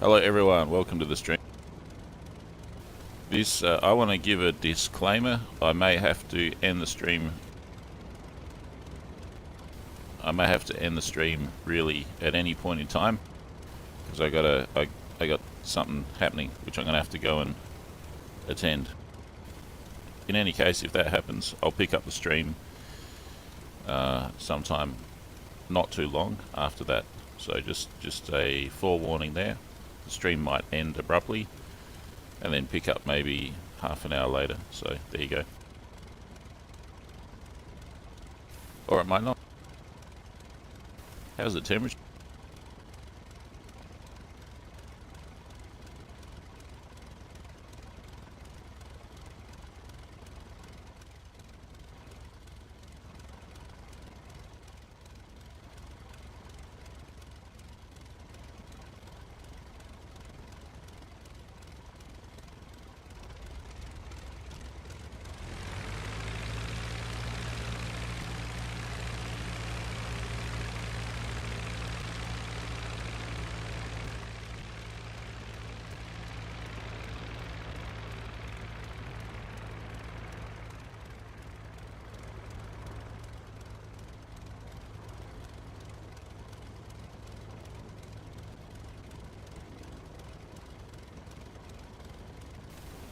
Hello everyone, welcome to the stream. I want to give a disclaimer. I may have to end the stream. Really at any point in time because I got something happening which I'm gonna have to go and attend. In any case, if that happens, I'll pick up the stream sometime not too long after that. So just a forewarning there. The stream might end abruptly and then pick up maybe half an hour later. So there you go. Or it might not. How's the temperature?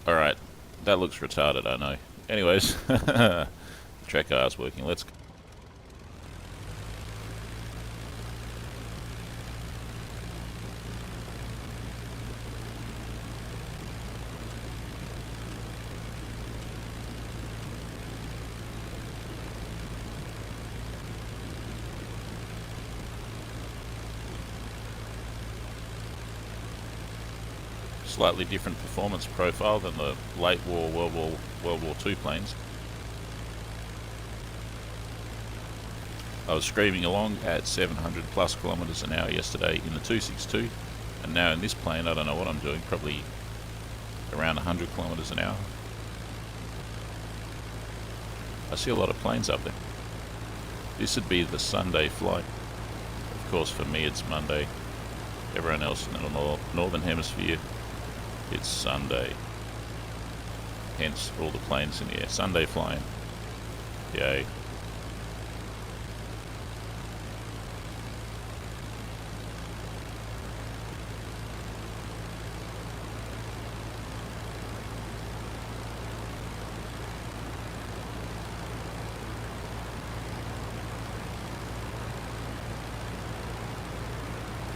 Alright, that looks retarded, I know. Anyways, the track car's working, let's go. Slightly different performance profile than the late war World War II planes. I was screaming along at 700 plus kilometers an hour yesterday in the 262, and now in this plane I don't know what I'm doing, probably around 100 kilometers an hour. I see a lot of planes up there. This would be the Sunday flight. Of course for me it's Monday. Everyone else in the northern hemisphere, it's Sunday. Hence all the planes in the air. Sunday flying. Yay.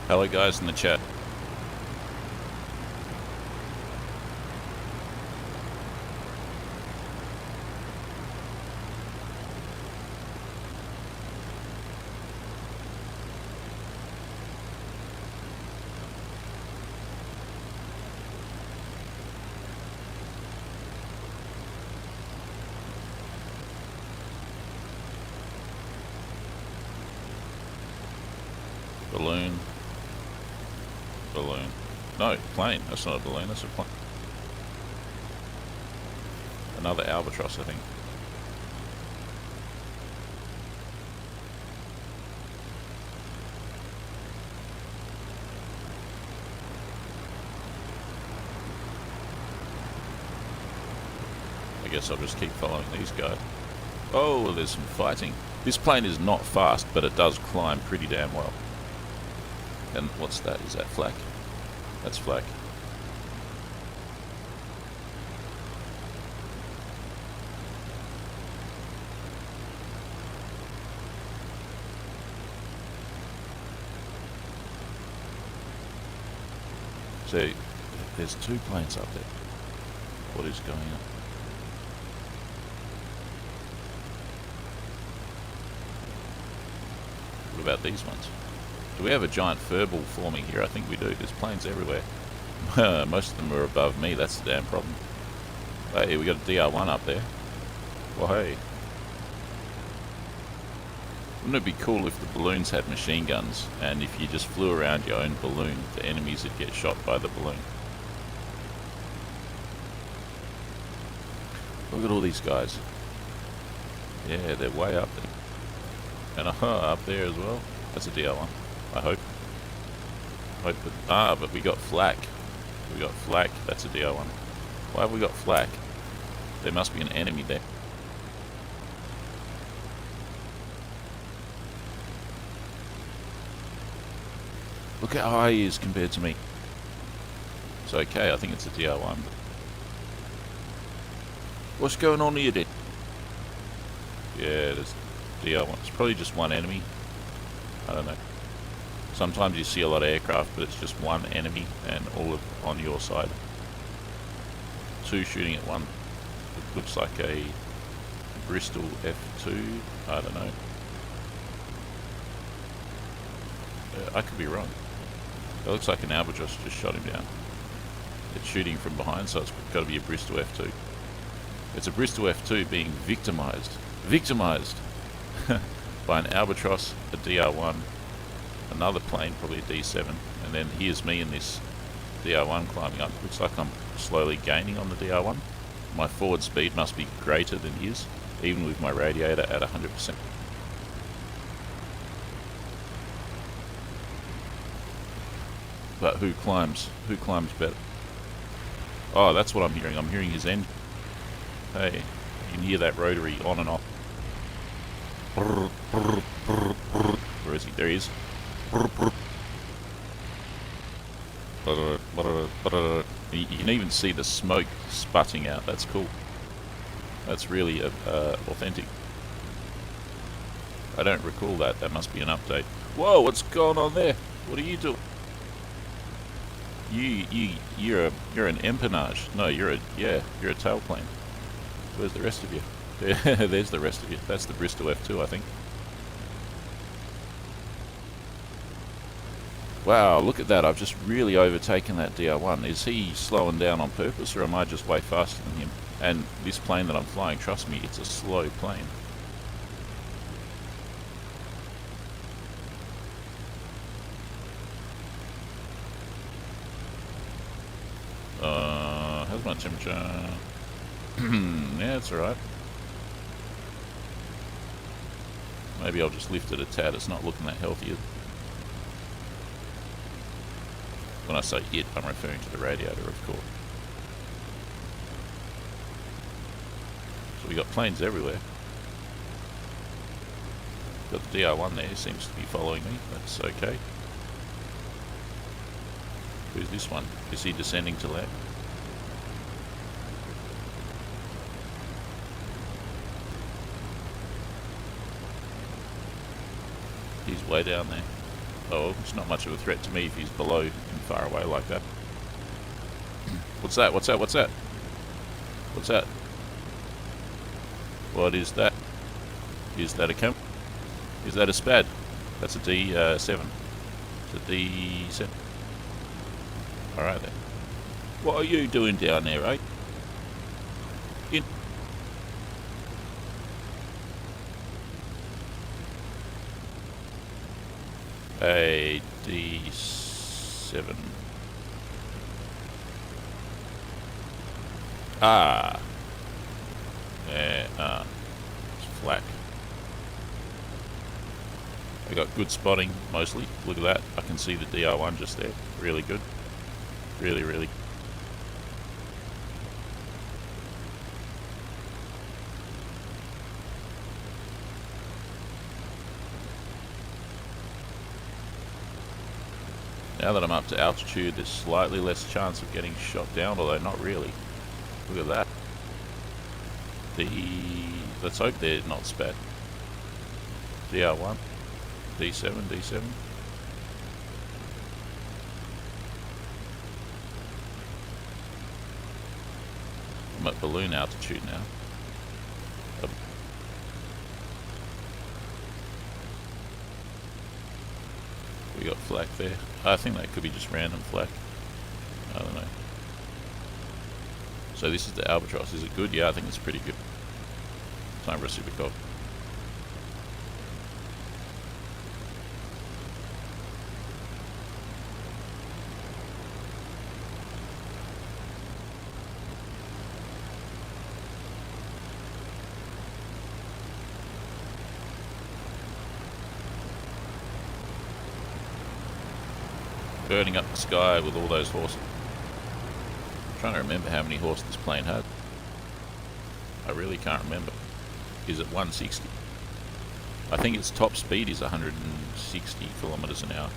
Hello guys in the chat. Balloon. Balloon. No, plane. That's not a balloon, that's a plane. Another Albatros, I think. I guess I'll just keep following these guys. Oh, there's some fighting. This plane is not fast, but it does climb pretty damn well. And what's that? Is that flak? That's flak. So, there's two planes up there. What is going on? What about these ones? Do we have a giant furball forming here? I think we do. There's planes everywhere. Most of them are above me. That's the damn problem. Hey, we got a DR1 up there. Well, hey. Wouldn't it be cool if the balloons had machine guns, and if you just flew around your own balloon, the enemies would get shot by the balloon? Look at all these guys. Yeah, they're way up there. And up there as well. That's a DR1. I hope. Wait, but we got flak. We got flak. That's a DR1. Why have we got flak? There must be an enemy there. Look how high he is compared to me. It's okay, I think it's a DR1. What's going on here then? Yeah, there's DR1. It's probably just one enemy. I don't know. Sometimes you see a lot of aircraft, but it's just one enemy and all on your side. Two shooting at one. It looks like a Bristol F2. I don't know. I could be wrong. It looks like an Albatros just shot him down. It's shooting from behind, so it's got to be a Bristol F2. It's a Bristol F2 being victimized. Victimized by an Albatros, a DR1, another plane, probably a D7, and then here's me in this DR1 climbing up. Looks like I'm slowly gaining on the DR1. My forward speed must be greater than his, even with my radiator at 100%. But who climbs better? Oh, that's what I'm hearing. I'm hearing his engine. Hey, you can hear that rotary on and off. Where is he? There he is. You can even see the smoke sputting out. That's cool. That's really authentic. I don't recall that. That must be an update. Whoa, what's going on there? What are you doing? You're an empennage. No, you're a tailplane. Where's the rest of you? There's the rest of you. That's the Bristol F2, I think. Wow, look at that. I've just really overtaken that DR1. Is he slowing down on purpose, or am I just way faster than him? And this plane that I'm flying, trust me, it's a slow plane. How's my temperature? Yeah, it's alright. Maybe I'll just lift it a tad. It's not looking that healthy. When I say it, I'm referring to the radiator, of course. So we got planes everywhere. Got the DR1 there, seems to be following me. That's okay. Who's this one? Is he descending to land? He's way down there. Oh, it's not much of a threat to me if he's below and far away like that. What's that? What's that? What's that? What's that? What is that? Is that a camp? Is that a SPAD? That's a D7. It's a D7. Alright then. What are you doing down there, eh? A D7. Ah. It's flak. I got good spotting, mostly. Look at that. I can see the DR1 just there. Really good. Really, really. Now that I'm up to altitude, there's slightly less chance of getting shot down, although not really. Look at that. Let's hope they're not SPAD. DR1, D7, D7. I'm at balloon altitude now. We got flak there. I think that could be just random flak. I don't know. So this is the Albatros. Is it good? Yeah, I think it's pretty good. Time for a super cop. burning up the sky with all those horses. I'm trying to remember how many horses this plane had. I really can't remember. Is it 160? I think its top speed is 160 kilometers an hour.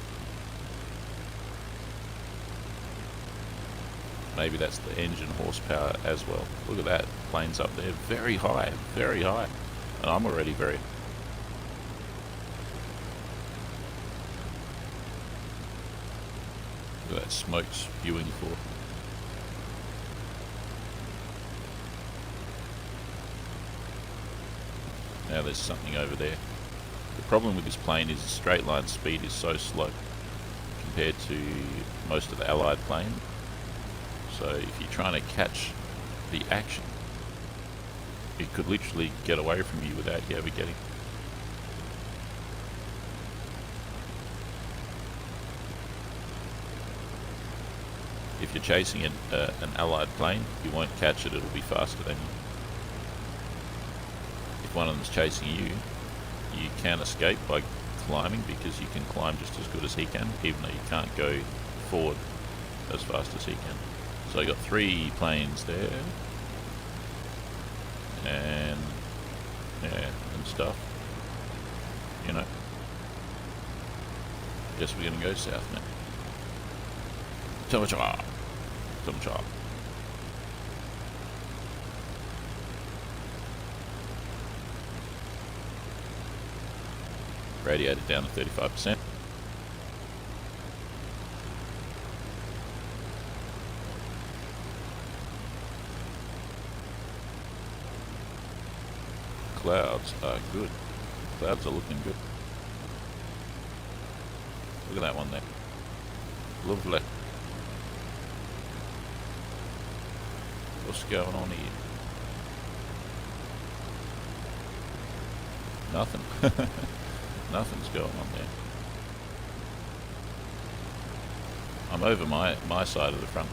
Maybe that's the engine horsepower as well. Look at that, plane's up there, very high, and I'm already very. Look at that smoke spewing forth. Now there's something over there. The problem with this plane is the straight line speed is so slow compared to most of the Allied planes. So if you're trying to catch the action, it could literally get away from you without you ever getting. If you're chasing an Allied plane, you won't catch it, it'll be faster than you. If one of them's chasing you, you can escape by climbing, because you can climb just as good as he can, even though you can't go forward as fast as he can. So I got 3 planes there, and yeah, and stuff, you know. Guess we're gonna go south now. Tom-cha. Radiator down to 35%. Clouds are good. Clouds are looking good. Look at that one there. Lovely. What's going on here? Nothing. Nothing's going on there. I'm over my side of the front.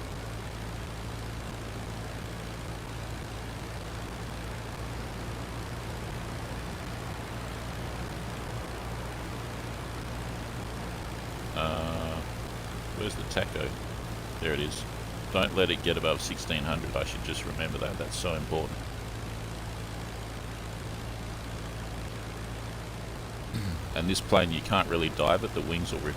Where's the tacho? There it is. Don't let it get above 1600. I should just remember that. That's so important. And this plane, you can't really dive it. The wings will rip.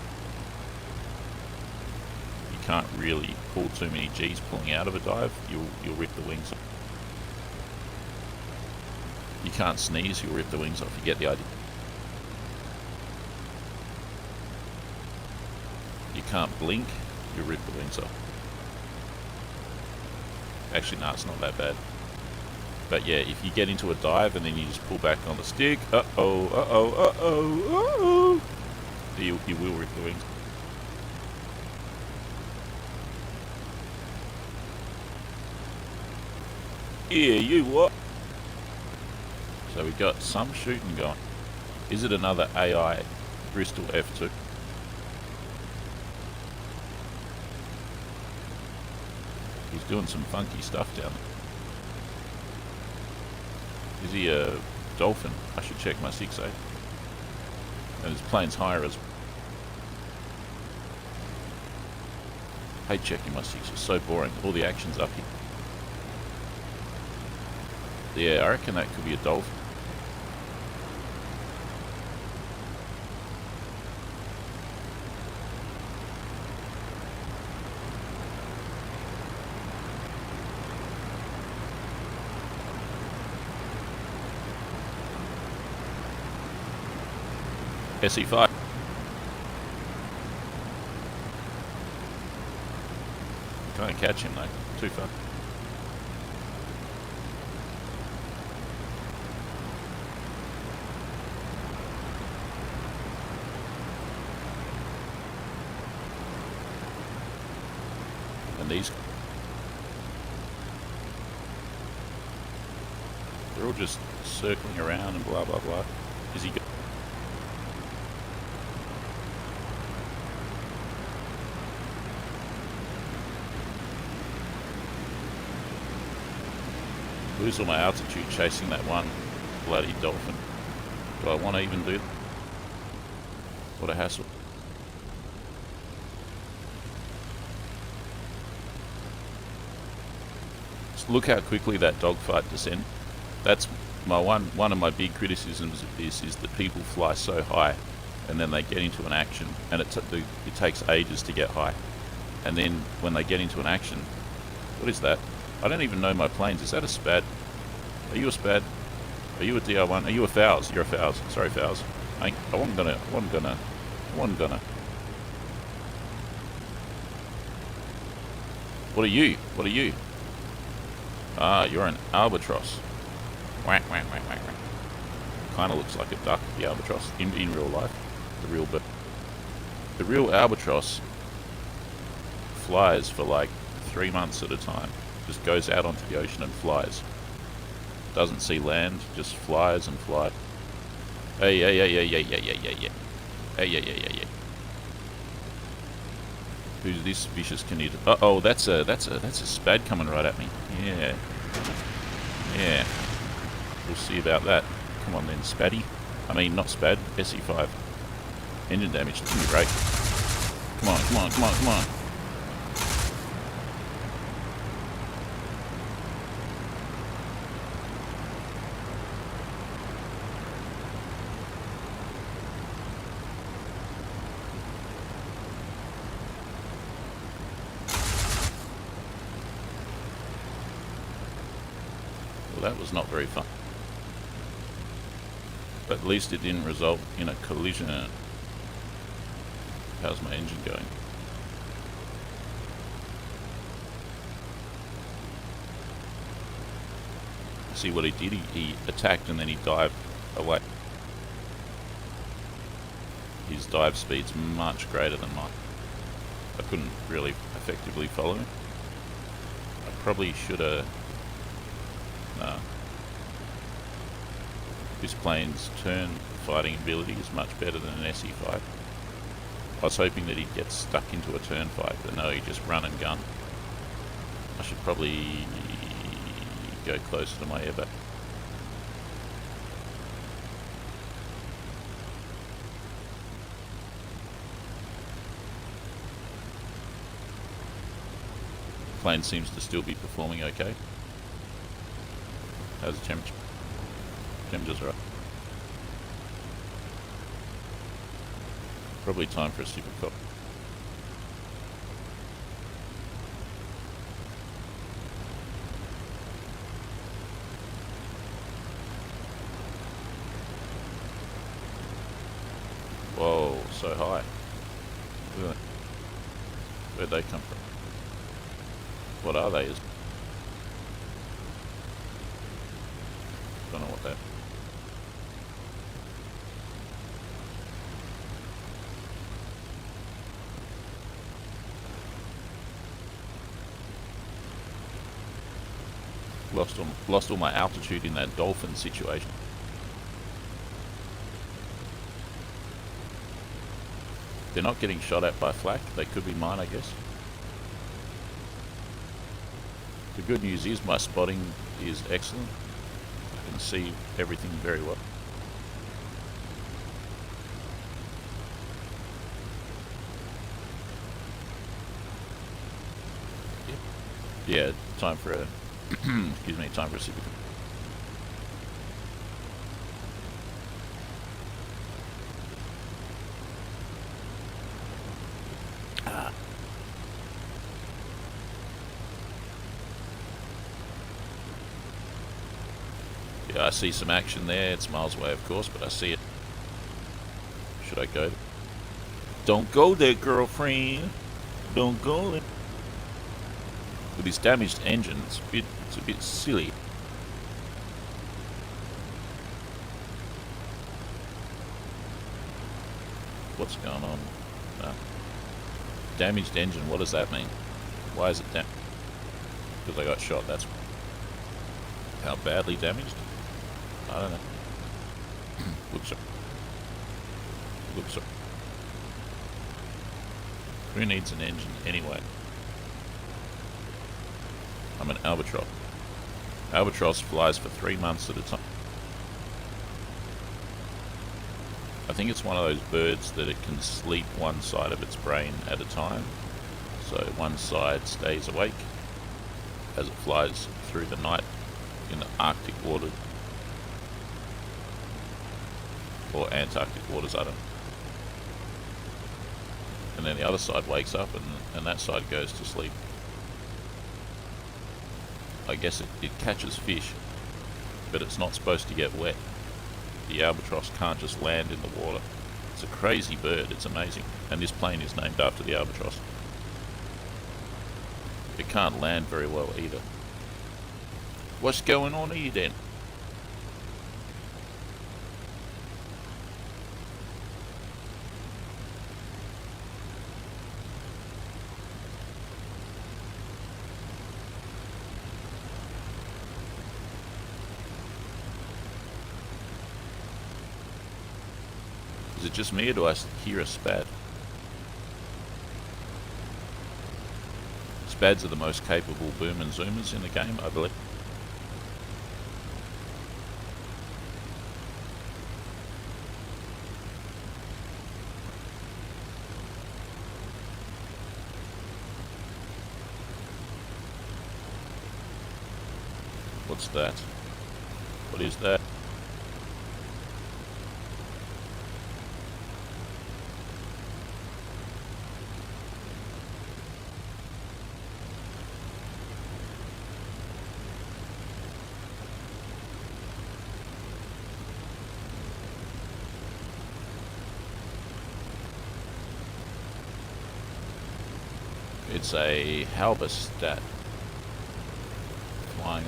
You can't really pull too many G's pulling out of a dive. You'll rip the wings off. You can't sneeze. You'll rip the wings off. You get the idea. You can't blink, you rip the wings off. Actually, no, it's not that bad. But yeah, if you get into a dive and then you just pull back on the stick, you will rip the wings. Yeah, you what? So we got some shooting going. Is it another AI Bristol F2? He's doing some funky stuff down there. Is he a dolphin? I should check my 6A. And his plane's higher as well. I hate checking my 6, it's so boring. All the action's up here. Yeah, I reckon that could be a dolphin. SE5. Can't catch him though, too far. And these, they're all just circling around and blah blah blah. Is he? Lose all my altitude chasing that one bloody dolphin. Do I want to even do that? What a hassle. Look how quickly that dogfight descended. That's my one of my big criticisms of this is that people fly so high, and then they get into an action, and it takes ages to get high, and then when they get into an action, what is that? I don't even know my planes. Is that a SPAD? Are you a SPAD? Are you a DR1? Are you a Fowls? You're a Fowls. Sorry, Fowls. I wasn't gonna. What are you? What are you? Ah, you're an Albatros. Whack, whack, whack, whack, whack. Kind of looks like a duck, the Albatros, in real life. The real bird. The real Albatros flies for like 3 months at a time. Just goes out onto the ocean and flies. Doesn't see land, just flies and flies. Hey, hey, hey, hey, hey, hey, hey, hey, hey. Hey, hey, hey, hey, hey. Who's this vicious Canadian? Oh, that's a SPAD coming right at me. Yeah. Yeah. We'll see about that. Come on then, Spaddy. I mean, not SPAD, SE5. Engine damage, give me a break. Come on, come on, come on, come on. Well, that was not very fun. But at least it didn't result in a collision. How's my engine going? See what he did? He attacked and then he dived away. His dive speed's much greater than mine. I couldn't really effectively follow him. I probably should have... No. This plane's turn fighting ability is much better than an SE5. I was hoping that he'd get stuck into a turn fight, but no, he just run and gun. I should probably go closer to my airbag. Plane seems to still be performing okay. How's the temperature? Temperature's right. Probably time for a super cop. Whoa, so high. Look at that. Where'd they come from? What are they? Don't know what that. Lost all my altitude in that dolphin situation. They're not getting shot at by flak. They could be mine, I guess. The good news is my spotting is excellent. I can see everything very well. Yeah, time for a excuse me, time for a super. Yeah, I see some action there. It's miles away, of course, but I see it. Should I go? Don't go there, girlfriend. Don't go there. With his damaged engine, it's a bit silly. What's going on? Damaged engine, what does that mean? Why is it damaged? Because I got shot, that's how badly damaged? I don't know. Whoops. Whoops. Who needs an engine anyway? I'm an Albatros. Albatros flies for 3 months at a time. I think it's one of those birds that it can sleep one side of its brain at a time. So one side stays awake. as it flies through the night in the Arctic waters or Antarctic waters, I don't know. And then the other side wakes up and that side goes to sleep. I guess it catches fish, but it's not supposed to get wet. The albatross can't just land in the water. It's a crazy bird, it's amazing. And this plane is named after the albatross. It can't land very well either. What's going on here then? Is it just me or do I hear a spad? Spads are the most capable boom and zoomers in the game, I believe. What's that? What is that? It's a halberstat flying.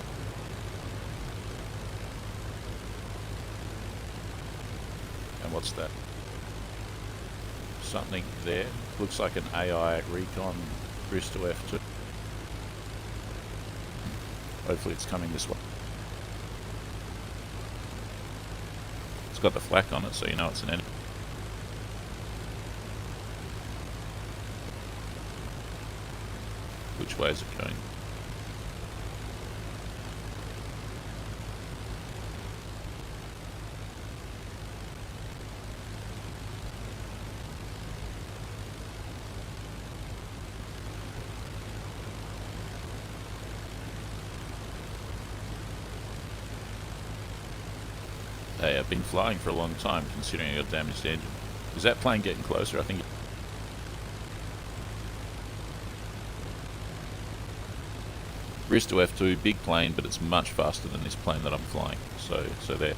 And what's that? Something there. Looks like an AI recon Bristol F2. Hopefully it's coming this way. It's got the flak on it, so you know it's an enemy. Which way is it going? Hey, I've been flying for a long time considering I got a damaged engine. Is that plane getting closer? I think. Bristol F2, big plane, but it's much faster than this plane that I'm flying. So there.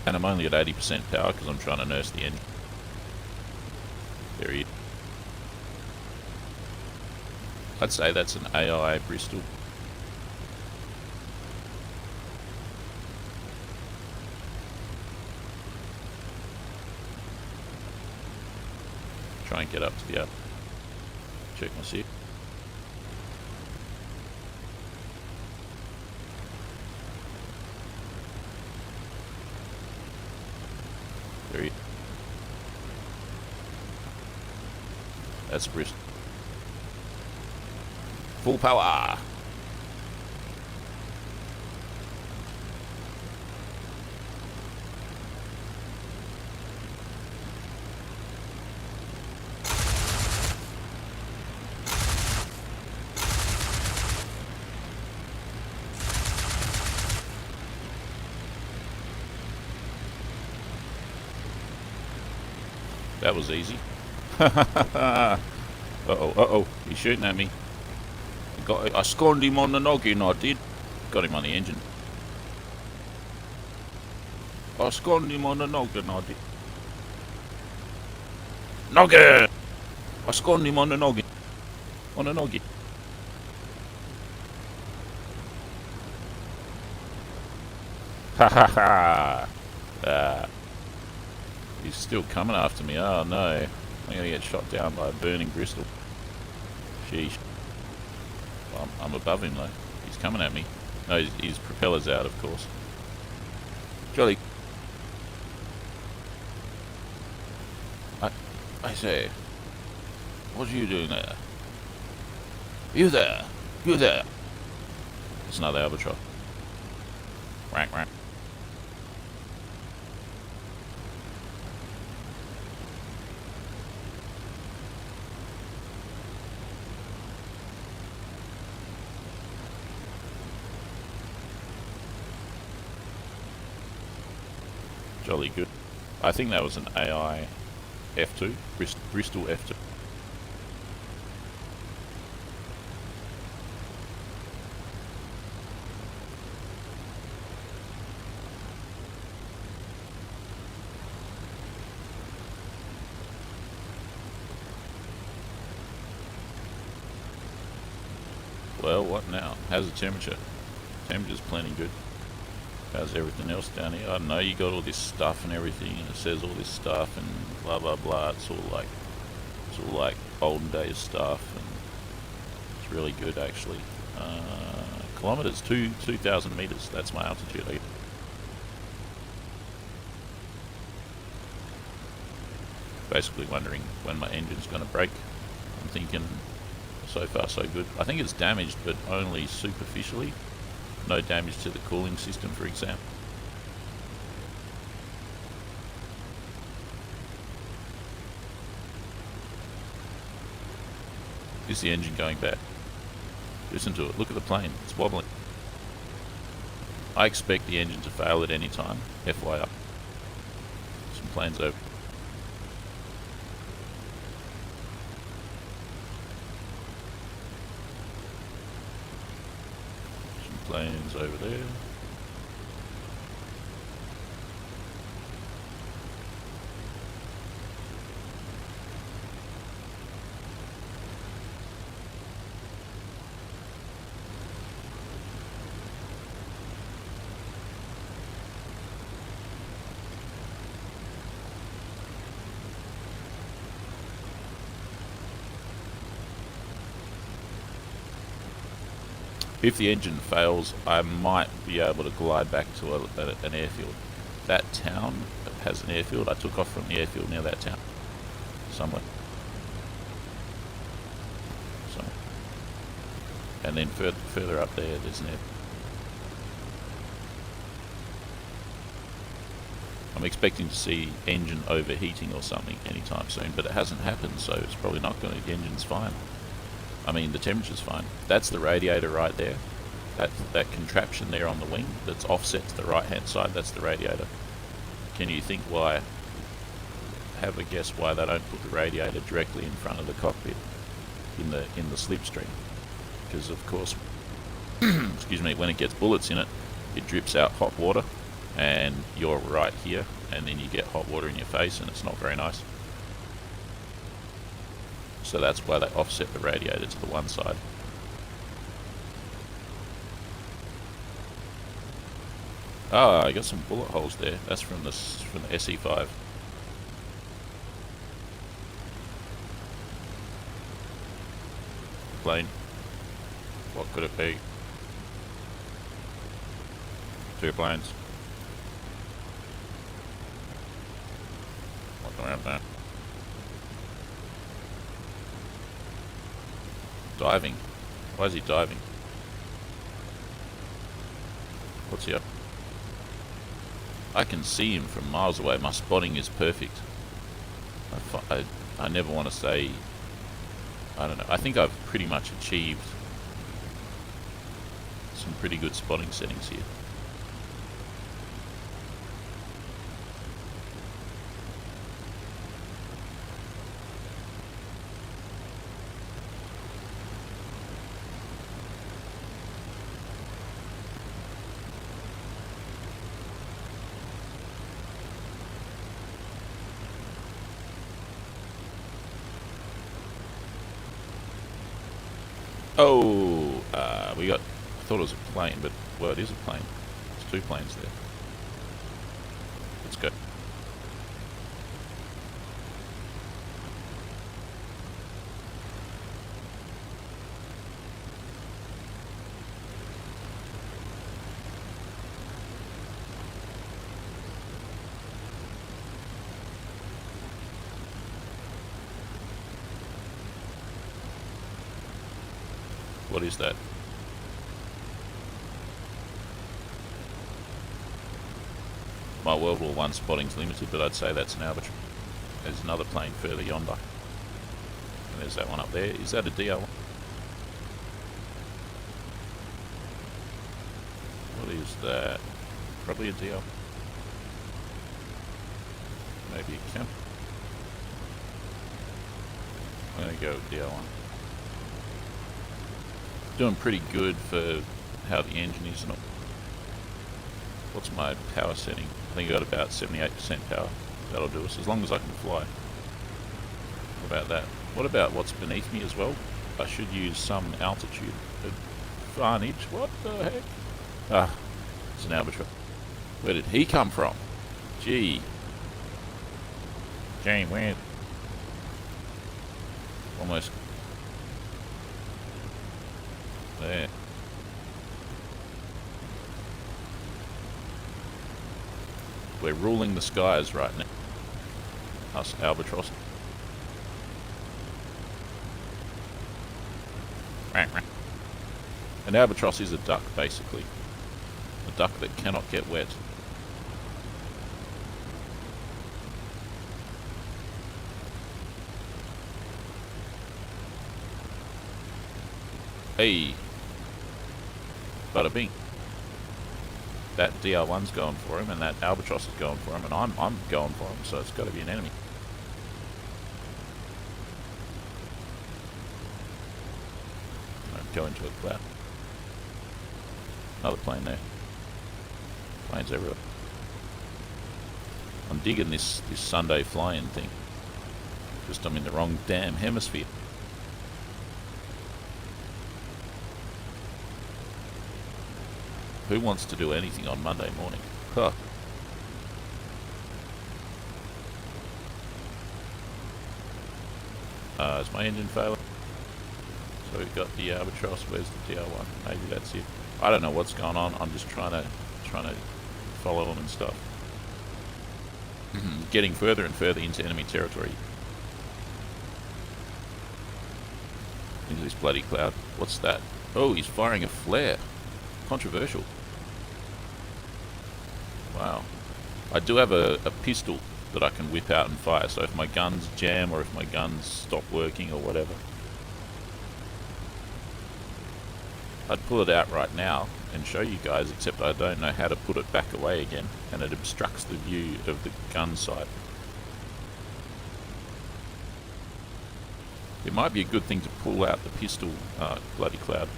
And I'm only at 80% power because I'm trying to nurse the engine. There he is. I'd say that's an AI Bristol. Try and get up to the up. Check my seat. There he is. That's Bristol. Full power. That was easy. Uh-oh, he's shooting at me. I scorned him on the noggin, I did. Got him on the engine. I scorned him on the noggin, I did. Noggin! I scorned him on the noggin. On the noggin. Ha ha ha! He's still coming after me. Oh no. I'm going to get shot down by a burning Bristol. Sheesh. Well, I'm above him though. He's coming at me. No, his propeller's out, of course. Jolly. I say, what are you doing there? You there? You there? It's another Albatros. Rank, rank. Jolly good. I think that was an AI F2, Bristol F2. Well, what now? How's the temperature? Temperature's plenty good. How's everything else down here? I don't know, you got all this stuff and everything, and it says all this stuff and blah blah blah. It's all like olden days stuff, and it's really good actually. Kilometers, 2,000 meters. That's my altitude. Basically wondering when my engine's going to break. I'm thinking so far so good. I think it's damaged, but only superficially. No damage to the cooling system, for example. Is the engine going bad? Listen to it. Look at the plane. It's wobbling. I expect the engine to fail at any time. FYI. Some planes over. Planes over there. If the engine fails, I might be able to glide back to an airfield. That town has an airfield. I took off from the airfield near that town. Somewhere. And then further up there, there's an airfield. I'm expecting to see engine overheating or something anytime soon, but it hasn't happened, so it's probably not going to. The engine's fine. I mean, the temperature's fine. That's the radiator right there. That contraption there on the wing that's offset to the right-hand side, that's the radiator. Can you think why? Have a guess why they don't put the radiator directly in front of the cockpit in the slipstream? Because of course, excuse me, when it gets bullets in it, it drips out hot water, and you're right here, and then you get hot water in your face, and it's not very nice. So that's why they offset the radiator to the one side. Ah, I got some bullet holes there. That's from the SE5. Plane. What could it be? Two planes. Look around there. Diving. Why is he diving? What's he up? I can see him from miles away. My spotting is perfect. I never want to say, I don't know. I think I've pretty much achieved some pretty good spotting settings here. Oh, I thought it was a plane, but, well, it is a plane. There's two planes there. Let's go. What is that? My World War I spotting's limited, but I'd say that's an Albatros. There's another plane further yonder. And there's that one up there. Is that a DR1? What is that? Probably a DR. maybe it can. I'm going to go with DR1. Doing pretty good for how the engine is. What's my power setting? I think I got about 78% power. That'll do us, as long as I can fly. What about that? What about what's beneath me as well? I should use some altitude. Advantage? What the heck? Ah, it's an Albatros. Where did he come from? Gee. Gee, where? Almost. There. We're ruling the skies right now. Us Albatros. An Albatros is a duck, basically. A duck that cannot get wet. Hey. Bada bing. That DR1's going for him, and that Albatros is going for him, and I'm going for him, so it's got to be an enemy. Go into a cloud. Another plane there. Planes everywhere. I'm digging this Sunday flying thing. Just I'm in the wrong damn hemisphere. Who wants to do anything on Monday morning? Huh. Is my engine failing? So we've got the Albatros. Where's the DR1? Maybe that's it. I don't know what's going on. I'm just trying to follow them and stuff. Getting further and further into enemy territory. Into this bloody cloud. What's that? Oh, he's firing a flare. Controversial. Wow. I do have a pistol that I can whip out and fire, so if my guns jam or if my guns stop working or whatever, I'd pull it out right now and show you guys, except I don't know how to put it back away again, and it obstructs the view of the gun sight. It might be a good thing to pull out the pistol, bloody cloud,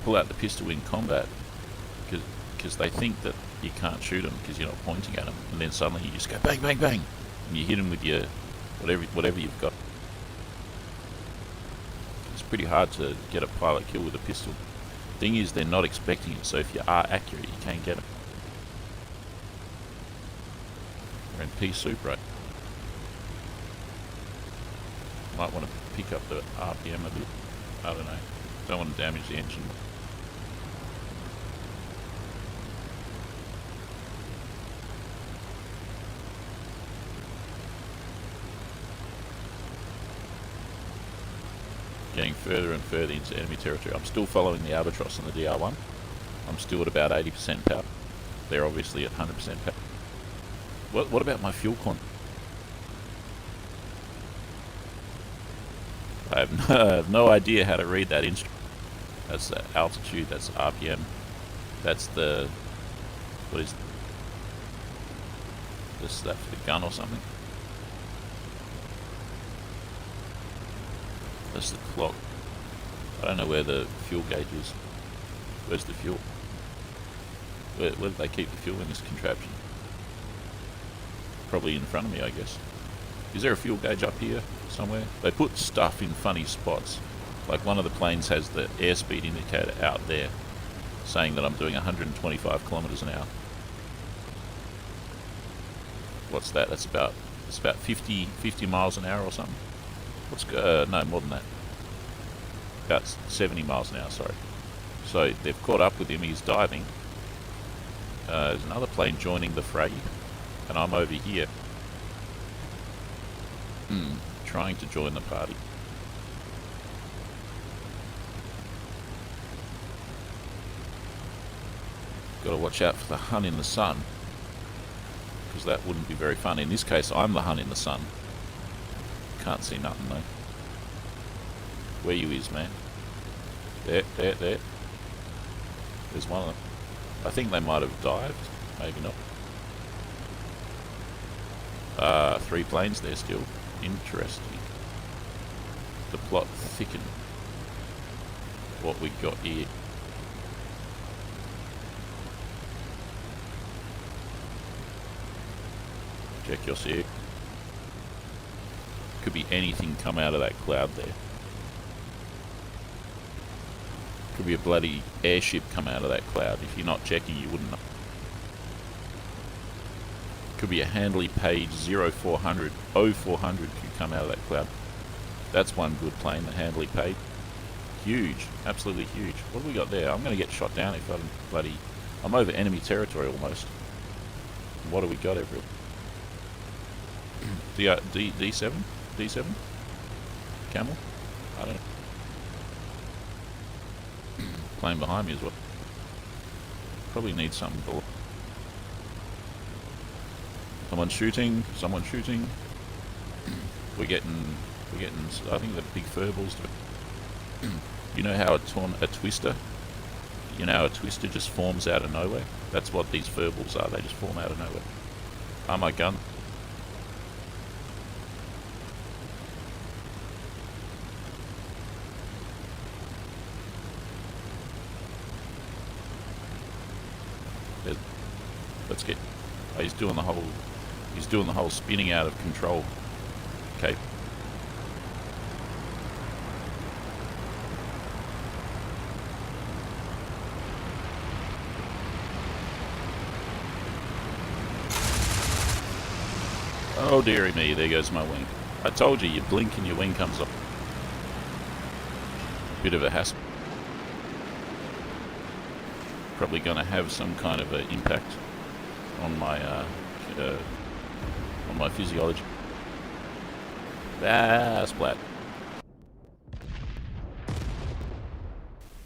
pull out the pistol in combat, because they think that you can't shoot them because you're not pointing at them, and then suddenly you just go bang, bang, bang, and you hit them with your whatever you've got. It's pretty hard to get a pilot kill with a pistol. Thing is, they're not expecting it, so if you are accurate, you can't get them. We're in pea soup, right? Might want to pick up the RPM a bit. I don't know. Don't want to damage the engine. Getting further and further into enemy territory. I'm still following the Albatros and the DR1. I'm still at about 80% power. They're obviously at 100% power. What about my fuel con? I have no idea how to read that instrument. That's the altitude, that's the RPM. That's the... what is... is that for the gun or something? That's the clock. I don't know where the fuel gauge is. Where's the fuel? Where do they keep the fuel in this contraption? Probably in front of me, I guess. Is there a fuel gauge up here somewhere? They put stuff in funny spots. Like one of the planes has the airspeed indicator out there, saying that I'm doing 125 kilometers an hour. What's that? That's about 50 miles an hour or something. No, more than that. About 70 miles an hour, sorry. So they've caught up with him, he's diving. There's another plane joining the fray, and I'm over here. Trying to join the party. Gotta watch out for the Hun in the sun, because that wouldn't be very fun. In this case, I'm the Hun in the sun. Can't see nothing though. Where you is, man? There. There's one of them. I think they might have dived. Maybe not. 3 planes there still. Interesting. The plot thickened. What we got here. Check your see. Could be anything come out of that cloud there. Could be a bloody airship come out of that cloud. If you're not checking, you wouldn't know. Could be a Handley Page 0400. 0400 could come out of that cloud. That's one good plane, the Handley Page. Huge. Absolutely huge. What have we got there? I'm going to get shot down if I don't bloody... I'm over enemy territory almost. What do we got everywhere? D7? D7? Camel? I don't know. Plane behind me as well. Probably need something below. Someone's shooting. Someone's shooting. We're getting. I think the big furballs. You know how a twister. You know how a twister just forms out of nowhere. That's what these furballs are. They just form out of nowhere. Oh my gun. Let's get. Oh, he's doing the whole. He's doing the whole spinning out of control. Okay. Oh dearie me! There goes my wing. I told you, you blink and your wing comes off. Bit of a hassle. Probably going to have some kind of an impact on my physiology. Ah, splat.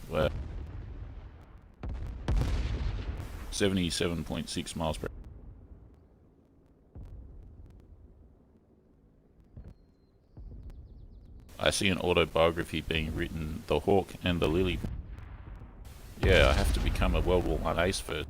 Well, 77.6 miles per hour. I see an autobiography being written, The Hawk and the Lily. Yeah, I have to become a World War I ace first.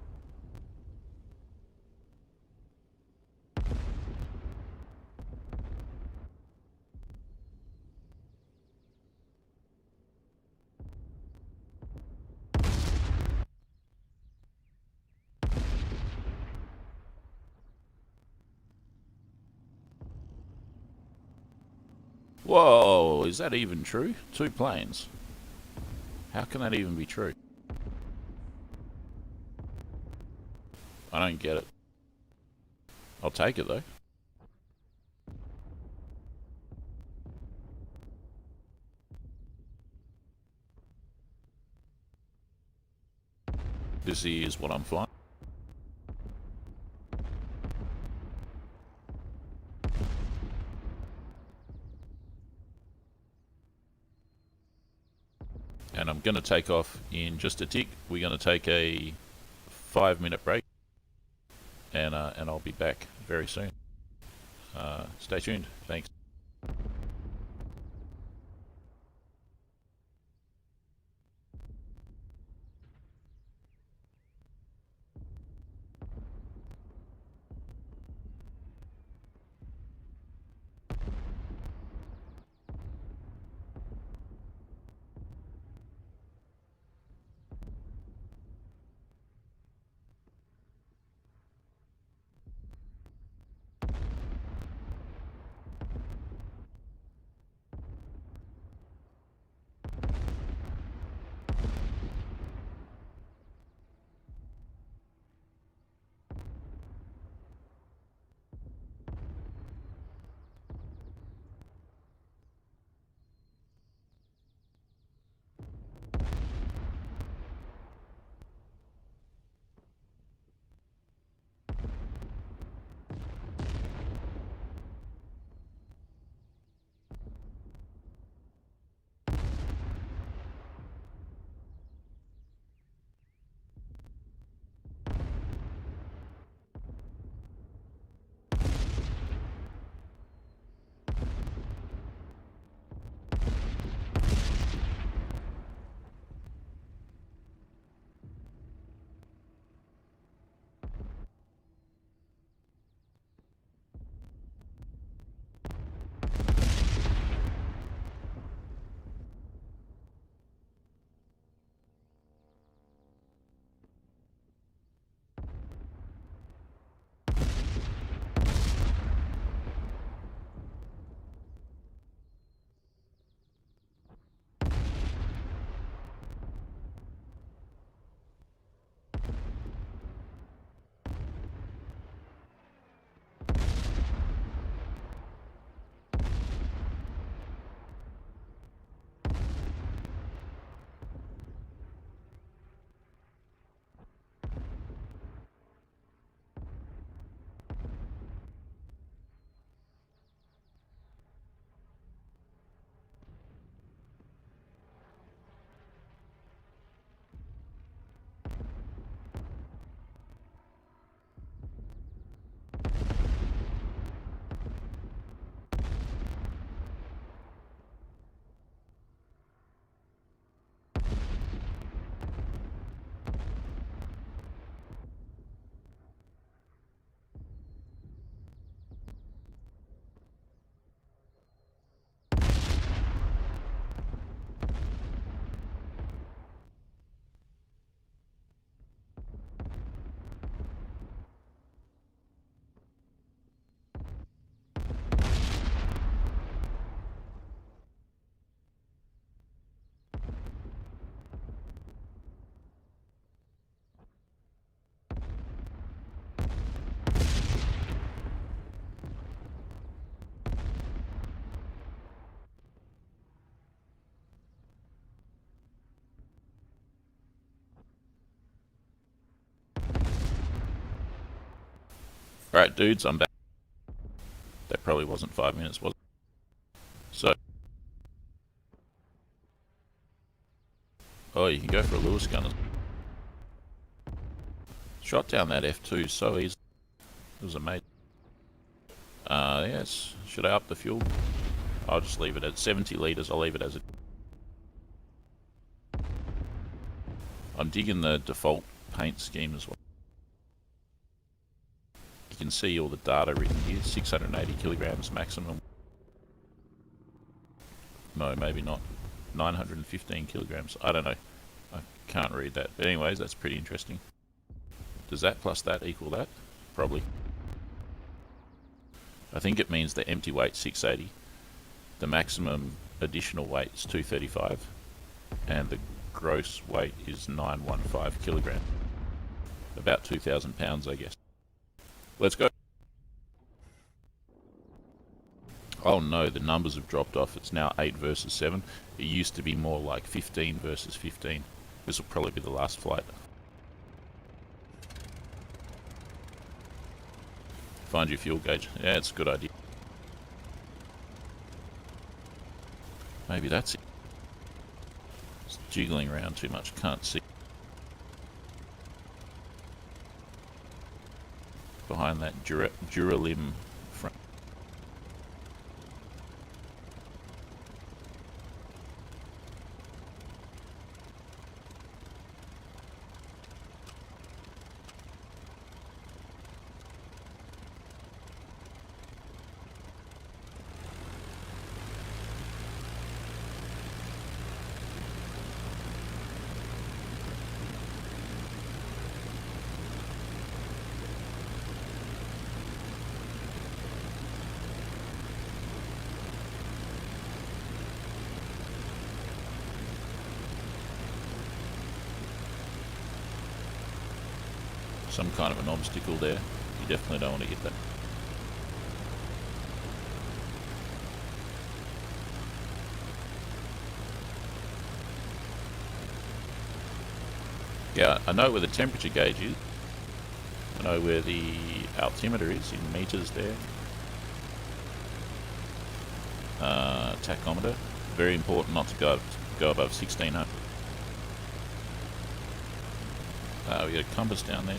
Whoa, is that even true? 2 planes. How can that even be true? I don't get it. I'll take it though. This is what I'm flying. And I'm going to take off in just a tick. We're going to take a 5-minute break, and I'll be back very soon. Stay tuned. Thanks. Alright, dudes, I'm back. That probably wasn't 5 minutes, was it? So... Oh, you can go for a Lewis gun. Shot down that F2 so easy. It was amazing. Yes. Should I up the fuel? I'll just leave it at 70 litres. I'll leave it as it. I'm digging the default paint scheme as well. You can see all the data written here. 680 kilograms maximum. No, maybe not. 915 kilograms. I don't know. I can't read that. But anyways, that's pretty interesting. Does that plus that equal that? Probably. I think it means the empty weight 680. The maximum additional weight is 235. And the gross weight is 915 kilograms. About 2,000 pounds, I guess. Let's go. Oh no, the numbers have dropped off. It's now 8 versus 7. It used to be more like 15 versus 15. This will probably be the last flight. Find your fuel gauge. Yeah, it's a good idea. Maybe that's it. It's jiggling around too much. Can't see. Behind that Duralim front. Some kind of an obstacle there. You definitely don't want to hit that. Yeah, I know where the temperature gauge is. I know where the altimeter is in meters there. Tachometer. Very important not to go above 1600. We got a compass down there.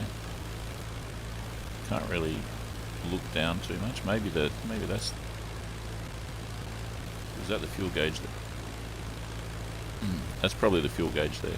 Can't really look down too much. Maybe that's. Is that the fuel gauge there? That's probably the fuel gauge there.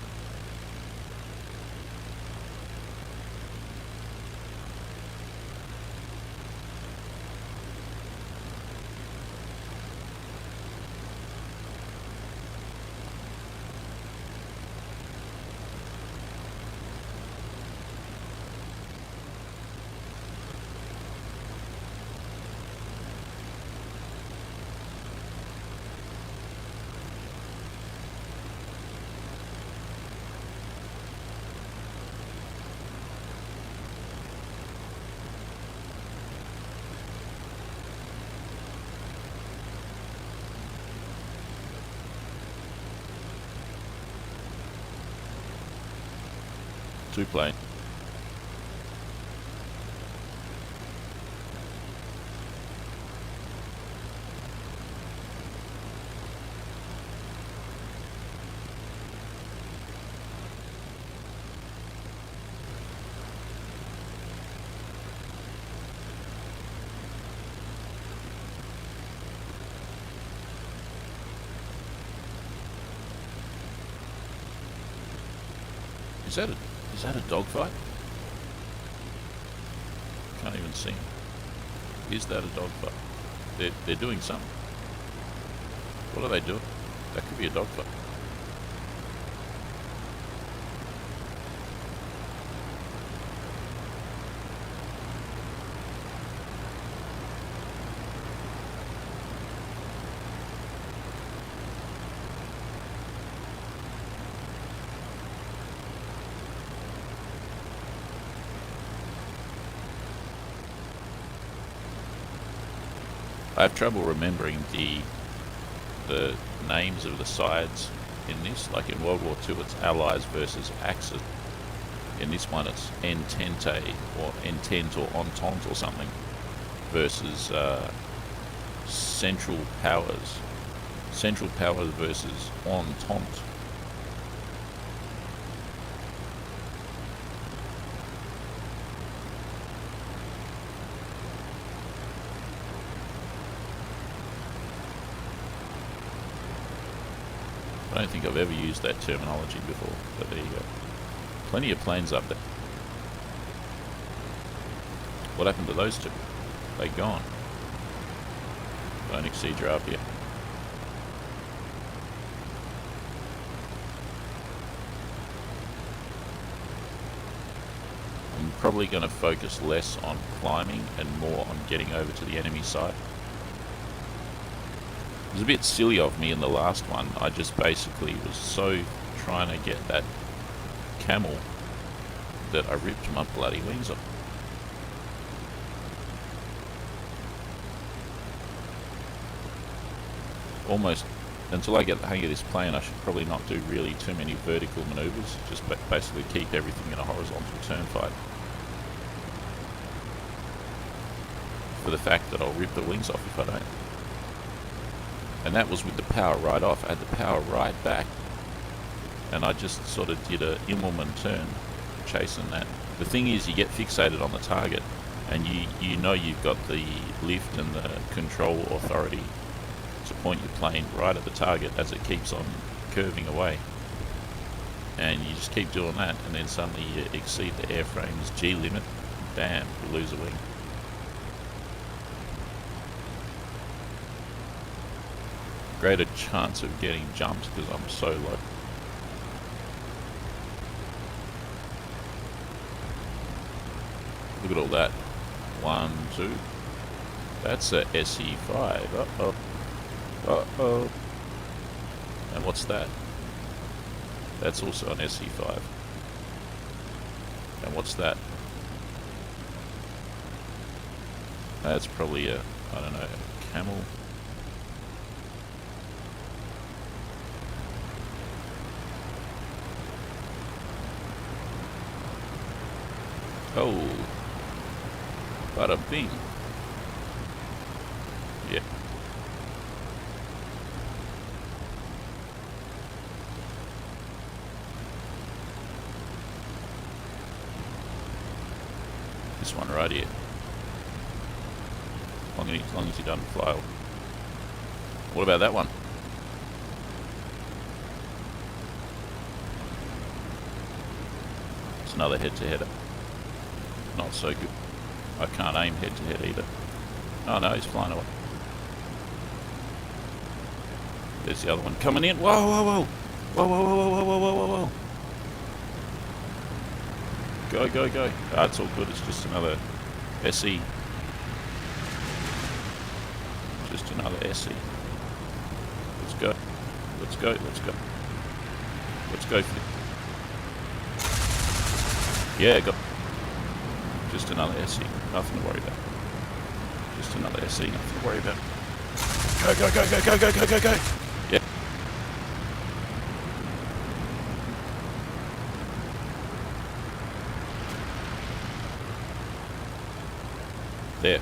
Two plane. Is that a dogfight? Can't even see him. Is that a dogfight? They're doing something. What are they doing? That could be a dogfight. I have trouble remembering the names of the sides in this. Like in World War II, it's Allies versus Axis. In this one it's entente or entent or entente or something versus central powers. Central powers versus entente. I don't think I've ever used that terminology before, but there you go. Plenty of planes up there. What happened to those two? They gone. Don't exceed your RPM. I'm probably going to focus less on climbing and more on getting over to the enemy side. It was a bit silly of me in the last one. I just basically was so trying to get that camel that I ripped my bloody wings off. Almost until I get the hang of this plane, I should probably not do really too many vertical maneuvers. Just basically keep everything in a horizontal turn fight. For the fact that I'll rip the wings off if I don't. And that was with the power right off. I had the power right back. And I just sort of did a Immelman turn, chasing that. The thing is, you get fixated on the target, and you know you've got the lift and the control authority to point your plane right at the target as it keeps on curving away. And you just keep doing that, and then suddenly you exceed the airframe's G limit. Bam, you lose a wing. Greater chance of getting jumped because I'm so low. Look at all that. 1, 2. That's a SE5. Uh-oh. Uh-oh. And what's that? That's also an SE5. And what's that? That's probably a, I don't know, a camel. Oh, bada bing. Yeah. This one right here. As long as he doesn't fly. What about that one? It's another head-to-header. Not so good. I can't aim head to head either. Oh no, he's flying away. There's the other one coming in. Whoa, whoa, whoa. Whoa, whoa, whoa, whoa, whoa, whoa, whoa, whoa. Go, go, go. Ah, it's all good. It's just another SE. Just another SE. Let's go. Let's go. Let's go. Let's go for it. Yeah, got. Just another SE, nothing to worry about. Just another SE, nothing to worry about. Go, go, go, go, go, go, go, go, go! Yeah. There.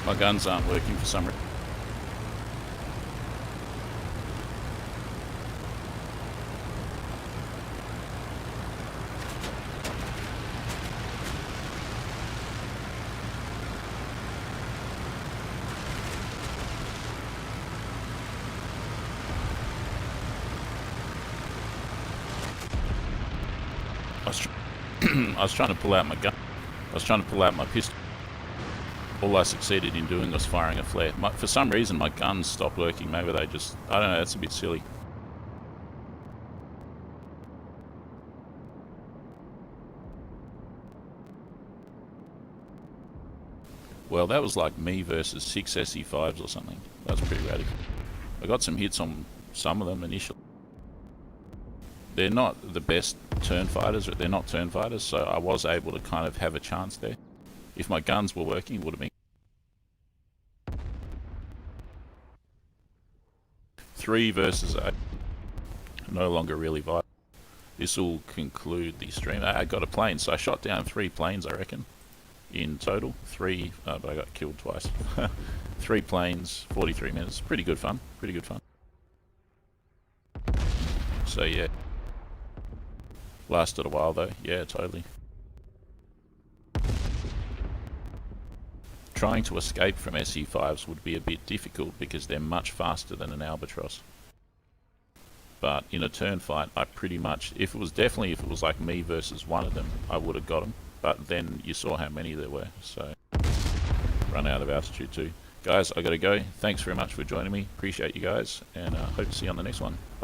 My guns aren't working for some reason. I was trying to pull out my gun. I was trying to pull out my pistol. All I succeeded in doing was firing a flare. For some reason, my guns stopped working. Maybe they just... I don't know, that's a bit silly. Well, that was like me versus 6 SE5s or something. That was pretty radical. I got some hits on some of them initially. They're not the best turn fighters, they're not turn fighters, so I was able to kind of have a chance there. If my guns were working, it would have been 3 versus 8. No longer really vital. This will conclude the stream. I got a plane, so I shot down 3 planes, I reckon, in total. 3, but I got killed twice. 3 planes, 43 minutes. Pretty good fun. Pretty good fun. So yeah. Lasted a while though. Yeah, totally. Trying to escape from SE5s would be a bit difficult because they're much faster than an Albatros. But in a turn fight, I pretty much, if it was like me versus one of them, I would have got them. But then you saw how many there were, so run out of altitude too. Guys, I gotta go. Thanks very much for joining me. Appreciate you guys, and hope to see you on the next one.